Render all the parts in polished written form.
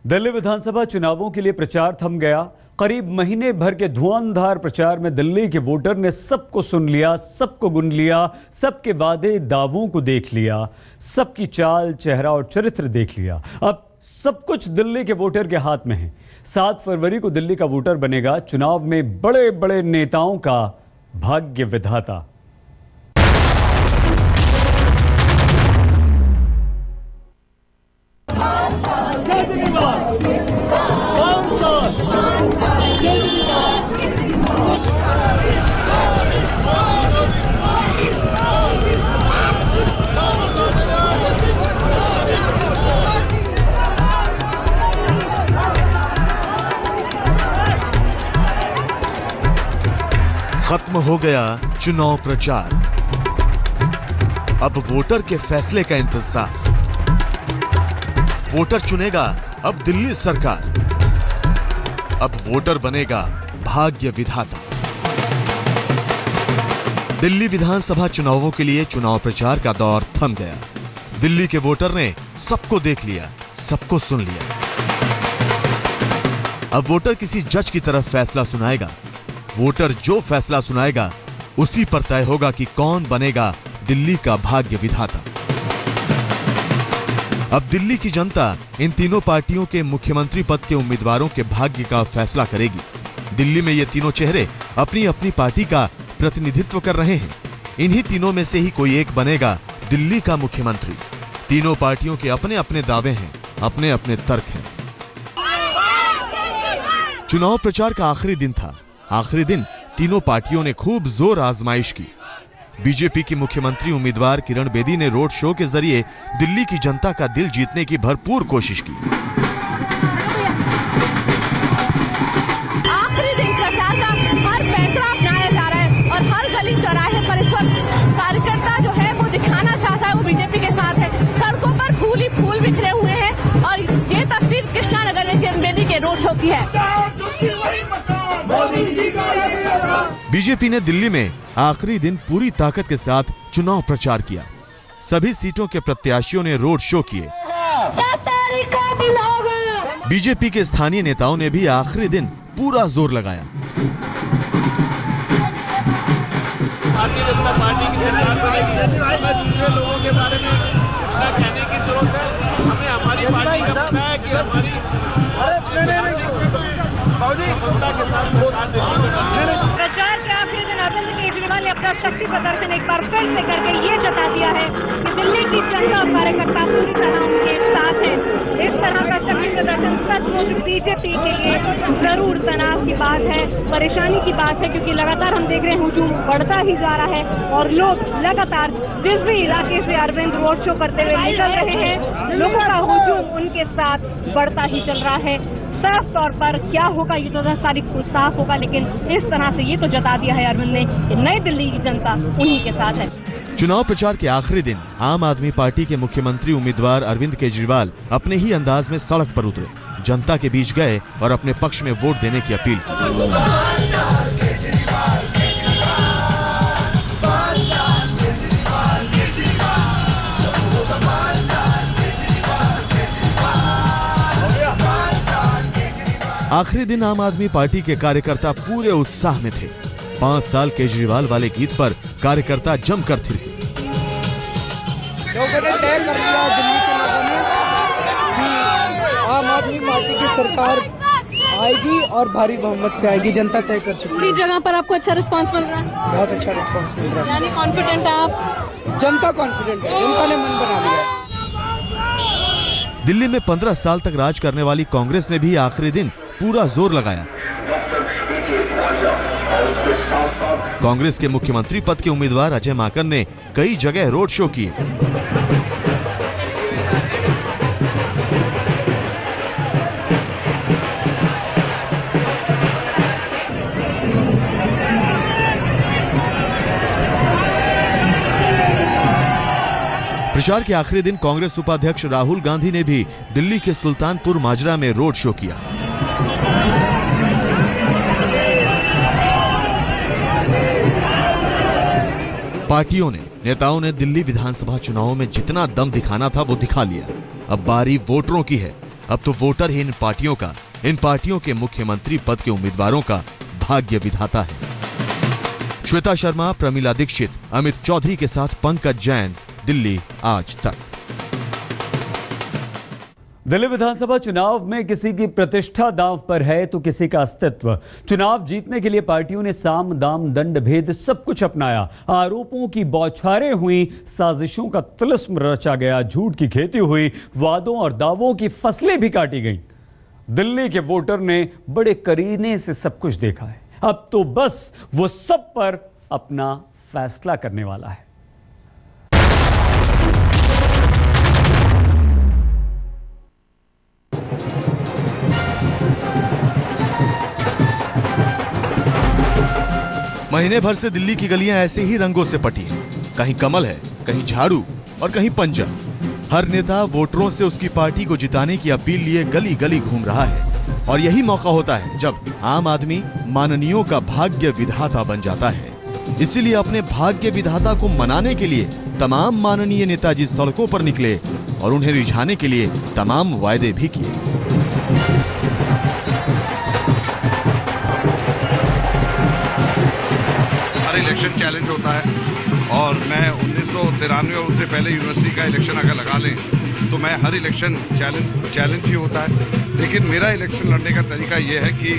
दिल्ली विधानसभा चुनावों के लिए प्रचार थम गया। करीब महीने भर के धुआंधार प्रचार में दिल्ली के वोटर ने सबको सुन लिया, सबको गुन लिया, सबके वादे दावों को देख लिया, सबकी चाल, चेहरा और चरित्र देख लिया। अब सब कुछ दिल्ली के वोटर के हाथ में है। 7 फरवरी को दिल्ली का वोटर बनेगा चुनाव में बड़े बड़े नेताओं का भाग्य विधाता। खत्म हो गया चुनाव प्रचार। अब वोटर के फैसले का इंतजार। वोटर चुनेगा अब दिल्ली सरकार। अब वोटर बनेगा भाग्य विधाता। दिल्ली विधानसभा चुनावों के लिए चुनाव प्रचार का दौर थम गया। दिल्ली के वोटर ने सबको देख लिया, सबको सुन लिया। अब वोटर किसी जज की तरफ फैसला सुनाएगा। वोटर जो फैसला सुनाएगा उसी पर तय होगा कि कौन बनेगा दिल्ली का भाग्य विधाता। अब दिल्ली की जनता इन तीनों पार्टियों के मुख्यमंत्री पद के उम्मीदवारों के भाग्य का फैसला करेगी। दिल्ली में ये तीनों चेहरे अपनी अपनी पार्टी का प्रतिनिधित्व कर रहे हैं। इन्हीं तीनों में से ही कोई एक बनेगा दिल्ली का मुख्यमंत्री। तीनों पार्टियों के अपने अपने दावे हैं, अपने अपने तर्क हैं। चुनाव प्रचार का आखिरी दिन था। आखिरी दिन तीनों पार्टियों ने खूब जोर आजमाइश की। बीजेपी की मुख्यमंत्री उम्मीदवार किरण बेदी ने रोड शो के जरिए दिल्ली की जनता का दिल जीतने की भरपूर कोशिश की। आखिरी दिन प्रचार का हर पैंतरा अपनाया जा रहा है और हर गली चौराहे पर इस वक्त कार्यकर्ता जो है वो दिखाना चाहता है वो बीजेपी के साथ है। सड़कों पर फूल ही फूल बिखरे हुए हैं और ये तस्वीर कृष्णानगर में किरण बेदी के रोड शो की है। बीजेपी ने दिल्ली में आखिरी दिन पूरी ताकत के साथ चुनाव प्रचार किया। सभी सीटों के प्रत्याशियों ने रोड शो किए। बीजेपी के स्थानीय नेताओं ने भी आखिरी दिन पूरा जोर लगाया। भारतीय जनता पार्टी की सरकार बनेगी। हमें दूसरे लोगों के बारे में कुछ ना कहने की जरूरत है। हमें हमारी पार्टी का पता है कि हमारी सफलता के साथ सरकार दिल्ली में बनेगी। प्रचार के आखिरी दिन अरविंद केजरीवाल ने अपना शक्ति प्रदर्शन एक बार फिर से करके ये जता दिया है कि दिल्ली की जनता और कार्यकर्ता पूरी तरह उनके साथ है। इस तरह का शक्ति प्रदर्शन सचमुच बीजेपी के लिए जरूर तनाव की बात है, परेशानी की बात है, क्योंकि लगातार हम देख रहे हैं हुजूम बढ़ता ही जा रहा है और लोग लगातार जिस भी इलाके से अरविंद रोड शो करते हुए निकल रहे हैं, लोगों का हुजूम उनके साथ बढ़ता ही चल रहा है। साफ तौर पर क्या होगा ये तो 10 तारीख को साफ होगा, लेकिन इस तरह से ये तो जता दिया है अरविंद ने कि नई दिल्ली की जनता उन्हीं के साथ है। चुनाव प्रचार के आखिरी दिन आम आदमी पार्टी के मुख्यमंत्री उम्मीदवार अरविंद केजरीवाल अपने ही अंदाज में सड़क पर उतरे, जनता के बीच गए और अपने पक्ष में वोट देने की अपील की। आखिरी दिन आम आदमी पार्टी के कार्यकर्ता पूरे उत्साह में थे। 5 साल केजरीवाल वाले गीत पर कार्यकर्ता जमकर थिरके। लोगों ने तय कर लिया दिल्ली के लोगों ने कि आम आदमी पार्टी की सरकार आएगी और भारी बहुमत से आएगी। जनता तय कर चुकी है। पूरी जगह पर आपको अच्छा रिस्पांस मिल रहा है? बहुत अच्छा रिस्पांस मिल रहा है। यानी कॉन्फिडेंट है आप? जनता कॉन्फिडेंट है, जनता ने मन बना लिया है। दिल्ली में 15 साल तक राज करने वाली कांग्रेस ने भी आखिरी दिन पूरा जोर लगाया। कांग्रेस के मुख्यमंत्री पद के उम्मीदवार अजय माकन ने कई जगह रोड शो किए। प्रचार के आखिरी दिन कांग्रेस उपाध्यक्ष राहुल गांधी ने भी दिल्ली के सुल्तानपुर माजरा में रोड शो किया। पार्टियों ने, नेताओं ने दिल्ली विधानसभा चुनावों में जितना दम दिखाना था वो दिखा लिया। अब बारी वोटरों की है। अब तो वोटर ही इन पार्टियों के मुख्यमंत्री पद के उम्मीदवारों का भाग्य विधाता है। श्वेता शर्मा, प्रमीला दीक्षित, अमित चौधरी के साथ पंकज जैन, दिल्ली आज तक। दिल्ली विधानसभा चुनाव में किसी की प्रतिष्ठा दांव पर है तो किसी का अस्तित्व। चुनाव जीतने के लिए पार्टियों ने साम दाम दंड भेद सब कुछ अपनाया। आरोपों की बौछारें हुई, साजिशों का तिलिस्म रचा गया, झूठ की खेती हुई, वादों और दावों की फसलें भी काटी गईं। दिल्ली के वोटर ने बड़े करीने से सब कुछ देखा है। अब तो बस वो सब पर अपना फैसला करने वाला है। महीने भर से दिल्ली की गलियां ऐसे ही रंगों से पटी हैं। कहीं कमल है, कहीं झाड़ू और कहीं पंजा। हर नेता वोटरों से उसकी पार्टी को जिताने की अपील लिए गली गली घूम रहा है। और यही मौका होता है जब आम आदमी माननीयों का भाग्य विधाता बन जाता है। इसीलिए अपने भाग्य विधाता को मनाने के लिए तमाम माननीय नेताजी सड़कों पर निकले और उन्हें रिझाने के लिए तमाम वायदे भी किए। हर इलेक्शन चैलेंज होता है और मैं 1993 और उससे पहले यूनिवर्सिटी का इलेक्शन अगर लगा लें तो मैं हर इलेक्शन चैलेंज ही होता है। लेकिन मेरा इलेक्शन लड़ने का तरीका ये है कि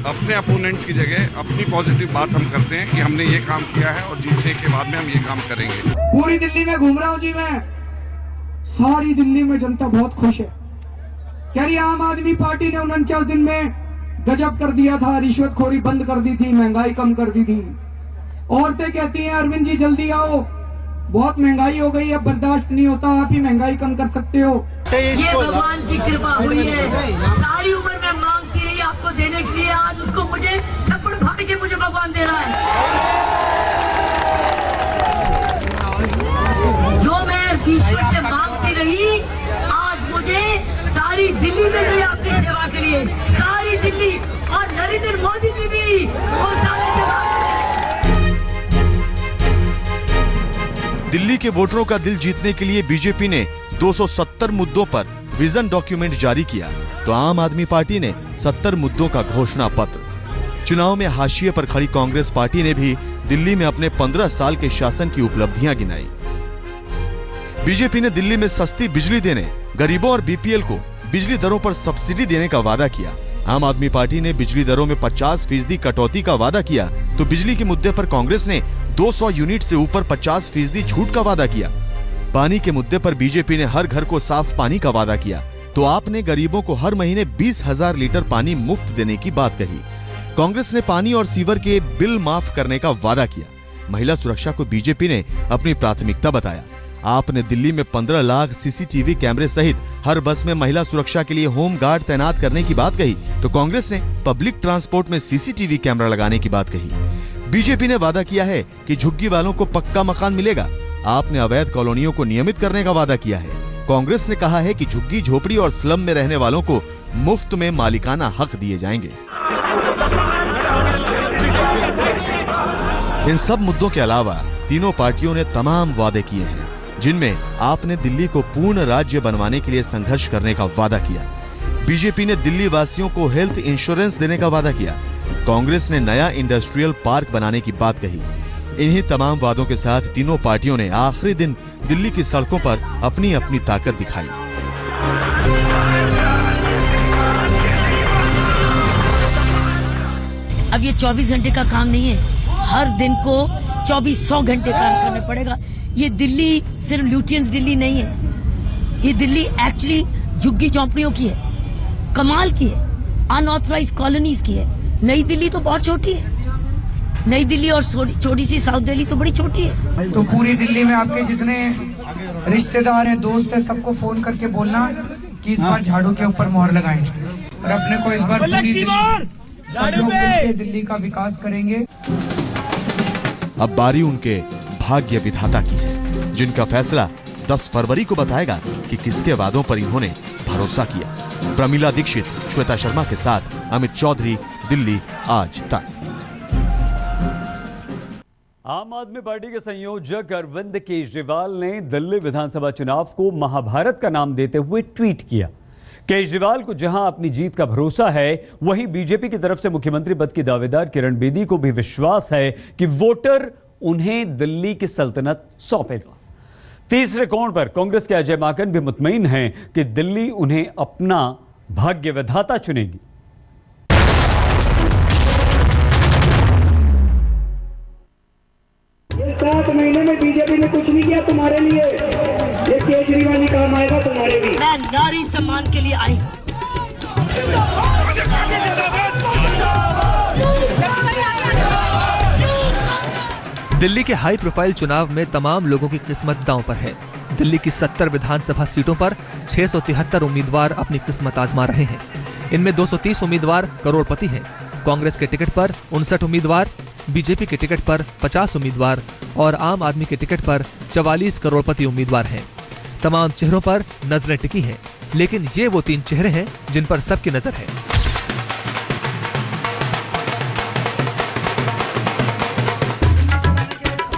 अपने अपोनेंट्स की जगह अपनी पॉजिटिव बात हम करते हैं कि हमने ये काम किया है और जीतने के बाद में हम ये काम करेंगे। पूरी दिल्ली में घूम रहा हूँ जी मैं, सारी दिल्ली में जनता बहुत खुश है। कह रही आम आदमी पार्टी ने 49 दिन में गजब कर दिया था, रिश्वतखोरी बंद कर दी थी, महंगाई कम कर दी थी। औरतें कहती हैं अरविंद जी जल्दी आओ, बहुत महंगाई हो गई, अब बर्दाश्त नहीं होता, आप ही महंगाई कम कर सकते हो। ये भगवान की कृपा हुई है। सारी उम्र में मांगती रही आपको देने के लिए, आज उसको मुझे छप्पड़ फाड़ के मुझे भगवान दे रहा है। जो मैं ईश्वर से मांगती रही, आज मुझे सारी दिल्ली मिल रही है आपकी सेवा के लिए। सारी दिल्ली और नरेंद्र मोदी जी भी वो सारे दिल्ली के वोटरों का दिल जीतने के लिए बीजेपी ने 270 मुद्दों पर विजन डॉक्यूमेंट जारी किया तो आम आदमी पार्टी ने 70 मुद्दों का घोषणा पत्र। चुनाव में हाशिए पर खड़ी कांग्रेस पार्टी ने भी दिल्ली में अपने 15 साल के शासन की उपलब्धियां गिनाई। बीजेपी ने दिल्ली में सस्ती बिजली देने, गरीबों और बीपीएल को बिजली दरों पर सब्सिडी देने का वादा किया। आम आदमी पार्टी ने बिजली दरों में 50% कटौती का वादा किया तो बिजली के मुद्दे पर कांग्रेस ने 200 यूनिट से ऊपर 50% छूट का वादा किया। पानी के मुद्दे पर बीजेपी ने हर घर को साफ पानी का वादा किया तो आपने गरीबों को हर महीने 20,000 लीटर पानी मुफ्त देने की बात कही। कांग्रेस ने पानी और सीवर के बिल माफ करने का वादा किया। महिला सुरक्षा को बीजेपी ने अपनी प्राथमिकता बताया। आपने दिल्ली में 15 लाख सीसीटीवी कैमरे सहित हर बस में महिला सुरक्षा के लिए होम गार्ड तैनात करने की बात कही तो कांग्रेस ने पब्लिक ट्रांसपोर्ट में सीसीटीवी कैमरा लगाने की बात कही। बीजेपी ने वादा किया है कि झुग्गी वालों को पक्का मकान मिलेगा। आपने अवैध कॉलोनियों को नियमित करने का वादा किया है। कांग्रेस ने कहा है कि झुग्गी झोपड़ी और स्लम में रहने वालों को मुफ्त में मालिकाना हक दिए जाएंगे। इन सब मुद्दों के अलावा तीनों पार्टियों ने तमाम वादे किए हैं जिनमें आपने दिल्ली को पूर्ण राज्य बनवाने के लिए संघर्ष करने का वादा किया। बीजेपी ने दिल्ली वासियों को हेल्थ इंश्योरेंस देने का वादा किया। कांग्रेस ने नया इंडस्ट्रियल पार्क बनाने की बात कही। इन्हीं तमाम वादों के साथ तीनों पार्टियों ने आखिरी दिन दिल्ली की सड़कों पर अपनी अपनी ताकत दिखाई। अब ये 24 घंटे का काम नहीं है, हर दिन को 2400 घंटे काम करना पड़ेगा। ये दिल्ली सिर्फ ल्यूटियंस दिल्ली नहीं है, ये दिल्ली एक्चुअली झुग्गी झोंपड़ियों की है, कमाल की है, अनऑथराइज कॉलोनीज की है। नई दिल्ली तो बहुत छोटी है, नई दिल्ली और छोटी सी साउथ दिल्ली तो बड़ी छोटी है। तो पूरी दिल्ली में आपके जितने रिश्तेदार हैं, दोस्त हैं, सबको फोन करके बोलना कि इस बार झाड़ू के ऊपर मोहर लगाएं और अपने को इस बार पूरी दिल्ली का विकास करेंगे। अब बारी उनके भाग्य विधाता की है जिनका फैसला 10 फरवरी को बताएगा कि किसके वादों पर इन्होंने भरोसा किया। प्रमीला दीक्षित, श्वेता शर्मा के साथ अमित चौधरी, दिल्ली आज तक। आम आदमी पार्टी के संयोजक अरविंद केजरीवाल ने दिल्ली विधानसभा चुनाव को महाभारत का नाम देते हुए ट्वीट किया। केजरीवाल को जहां अपनी जीत का भरोसा है, वहीं बीजेपी की तरफ से मुख्यमंत्री पद की दावेदार किरण बेदी को भी विश्वास है कि वोटर उन्हें दिल्ली की सल्तनत सौंपेगा। तीसरे कोण पर कांग्रेस के अजय माकन भी मुतमईन हैं कि दिल्ली उन्हें अपना भाग्य विधाता चुनेगी। ये 7 महीने में बीजेपी ने कुछ नहीं किया तुम्हारे लिए, ये केजरीवाल ही काम आएगा तुम्हारे भी। मैं नारी सम्मान के लिए आई हूँ। दिल्ली के हाई प्रोफाइल चुनाव में तमाम लोगों की किस्मत दांव पर है। दिल्ली की 70 विधानसभा सीटों पर 673 उम्मीदवार अपनी किस्मत आजमा रहे हैं। इनमें 230 उम्मीदवार करोड़पति हैं। कांग्रेस के टिकट पर 59 उम्मीदवार, बीजेपी के टिकट पर 50 उम्मीदवार और आम आदमी के टिकट पर 44 करोड़पति उम्मीदवार हैं। तमाम चेहरों पर नजरें टिकी हैं, लेकिन ये वो 3 चेहरे हैं जिन पर सबकी नजर है।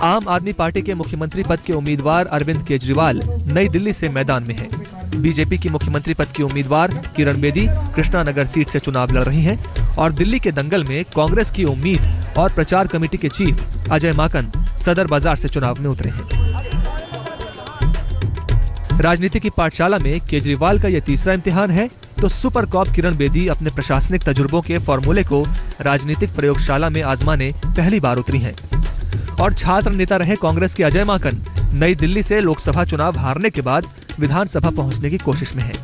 आम आदमी पार्टी के मुख्यमंत्री पद के उम्मीदवार अरविंद केजरीवाल नई दिल्ली से मैदान में हैं। बीजेपी की मुख्यमंत्री पद की उम्मीदवार किरण बेदी कृष्णानगर सीट से चुनाव लड़ रही हैं और दिल्ली के दंगल में कांग्रेस की उम्मीद और प्रचार कमेटी के चीफ अजय माकन सदर बाजार से चुनाव में उतरे हैं। राजनीति की पाठशाला में केजरीवाल का यह तीसरा इम्तिहान है, तो सुपर कॉप किरण बेदी अपने प्रशासनिक तजुर्बों के फॉर्मूले को राजनीतिक प्रयोगशाला में आजमाने पहली बार उतरी हैं। और छात्र नेता रहे कांग्रेस के अजय माकन नई दिल्ली से लोकसभा चुनाव हारने के बाद विधानसभा पहुंचने की कोशिश में हैं।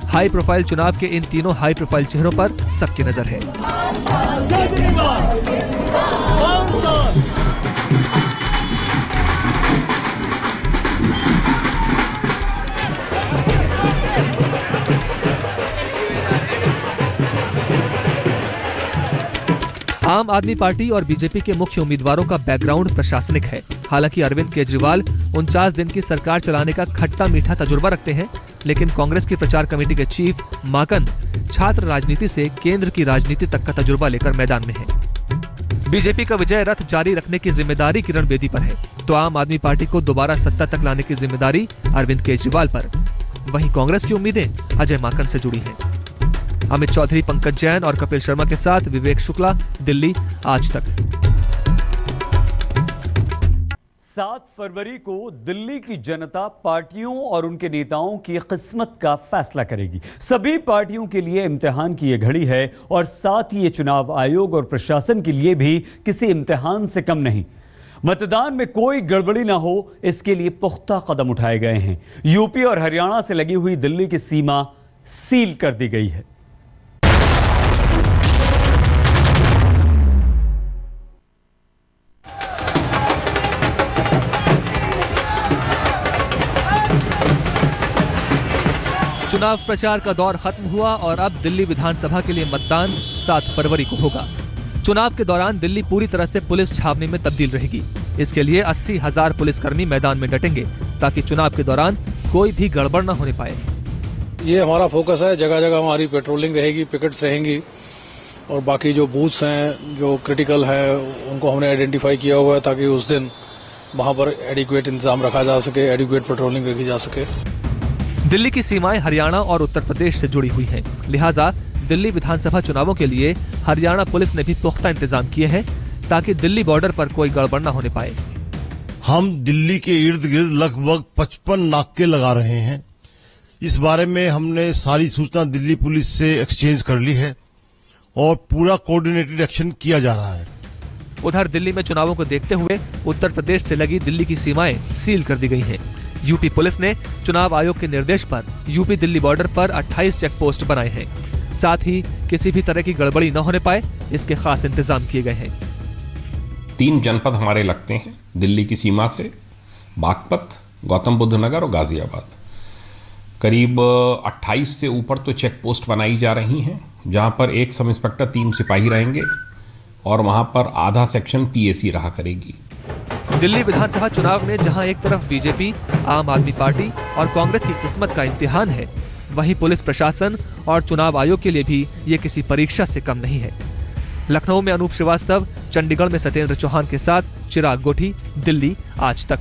हाई प्रोफाइल चुनाव के इन तीनों हाई प्रोफाइल चेहरों पर सबकी नजर है। आम आदमी पार्टी और बीजेपी के मुख्य उम्मीदवारों का बैकग्राउंड प्रशासनिक है। हालांकि अरविंद केजरीवाल 49 दिन की सरकार चलाने का खट्टा मीठा तजुर्बा रखते हैं, लेकिन कांग्रेस की प्रचार कमेटी के चीफ माकन छात्र राजनीति से केंद्र की राजनीति तक का तजुर्बा लेकर मैदान में है। बीजेपी का विजय रथ जारी रखने की जिम्मेदारी किरण बेदी पर है, तो आम आदमी पार्टी को दोबारा सत्ता तक लाने की जिम्मेदारी अरविंद केजरीवाल पर। वहीं कांग्रेस की उम्मीदें अजय माकन से जुड़ी हैं। अमित चौधरी, पंकज जैन और कपिल शर्मा के साथ विवेक शुक्ला, दिल्ली, आज तक। 7 फरवरी को दिल्ली की जनता पार्टियों और उनके नेताओं की किस्मत का फैसला करेगी। सभी पार्टियों के लिए इम्तिहान की यह घड़ी है और साथ ही ये चुनाव आयोग और प्रशासन के लिए भी किसी इम्तिहान से कम नहीं। मतदान में कोई गड़बड़ी ना हो, इसके लिए पुख्ता कदम उठाए गए हैं। यूपी और हरियाणा से लगी हुई दिल्ली की सीमा सील कर दी गई है। चुनाव प्रचार का दौर खत्म हुआ और अब दिल्ली विधानसभा के लिए मतदान 7 फरवरी को होगा। चुनाव के दौरान दिल्ली पूरी तरह से पुलिस छावनी में तब्दील रहेगी। इसके लिए 80,000 पुलिसकर्मी मैदान में डटेंगे ताकि चुनाव के दौरान कोई भी गड़बड़ न होने पाए। ये हमारा फोकस है। जगह जगह हमारी पेट्रोलिंग रहेगी, पिकेट्स रहेंगी और बाकी जो बूथ्स हैं जो क्रिटिकल है उनको हमने आइडेंटिफाई किया हुआ है ताकि उस दिन वहां पर एडिक्वेट इंतजाम रखा जा सके, एडिक्वेट पेट्रोलिंग रखी जा सके। दिल्ली की सीमाएं हरियाणा और उत्तर प्रदेश से जुड़ी हुई हैं, लिहाजा दिल्ली विधानसभा चुनावों के लिए हरियाणा पुलिस ने भी पुख्ता इंतजाम किए हैं ताकि दिल्ली बॉर्डर पर कोई गड़बड़ न होने पाए। हम दिल्ली के इर्द गिर्द लगभग 55 नाके लगा रहे हैं। इस बारे में हमने सारी सूचना दिल्ली पुलिस से एक्सचेंज कर ली है और पूरा कोऑर्डिनेटेड एक्शन किया जा रहा है। उधर दिल्ली में चुनावों को देखते हुए उत्तर प्रदेश से लगी दिल्ली की सीमाएं सील कर दी गई हैं। यूपी पुलिस ने चुनाव आयोग के निर्देश पर यूपी दिल्ली बॉर्डर पर 28 चेक पोस्ट बनाए हैं। साथ ही किसी भी तरह की गड़बड़ी न होने पाए, इसके खास इंतजाम किए गए हैं। 3 जनपद हमारे लगते हैं दिल्ली की सीमा से, बागपत, गौतम बुद्ध नगर और गाजियाबाद। करीब 28 से ऊपर तो चेक पोस्ट बनाई जा रही हैं, जहां पर 1 सब इंस्पेक्टर 3 सिपाही रहेंगे और वहां पर आधा सेक्शन पीएसी रहा करेगी। दिल्ली विधानसभा चुनाव में जहां एक तरफ बीजेपी, आम आदमी पार्टी और कांग्रेस की किस्मत का इम्तिहान है, वहीं पुलिस प्रशासन और चुनाव आयोग के लिए भी ये किसी परीक्षा से कम नहीं है। लखनऊ में अनूप श्रीवास्तव, चंडीगढ़ में सत्येंद्र चौहान के साथ चिराग गोठी, दिल्ली, आज तक।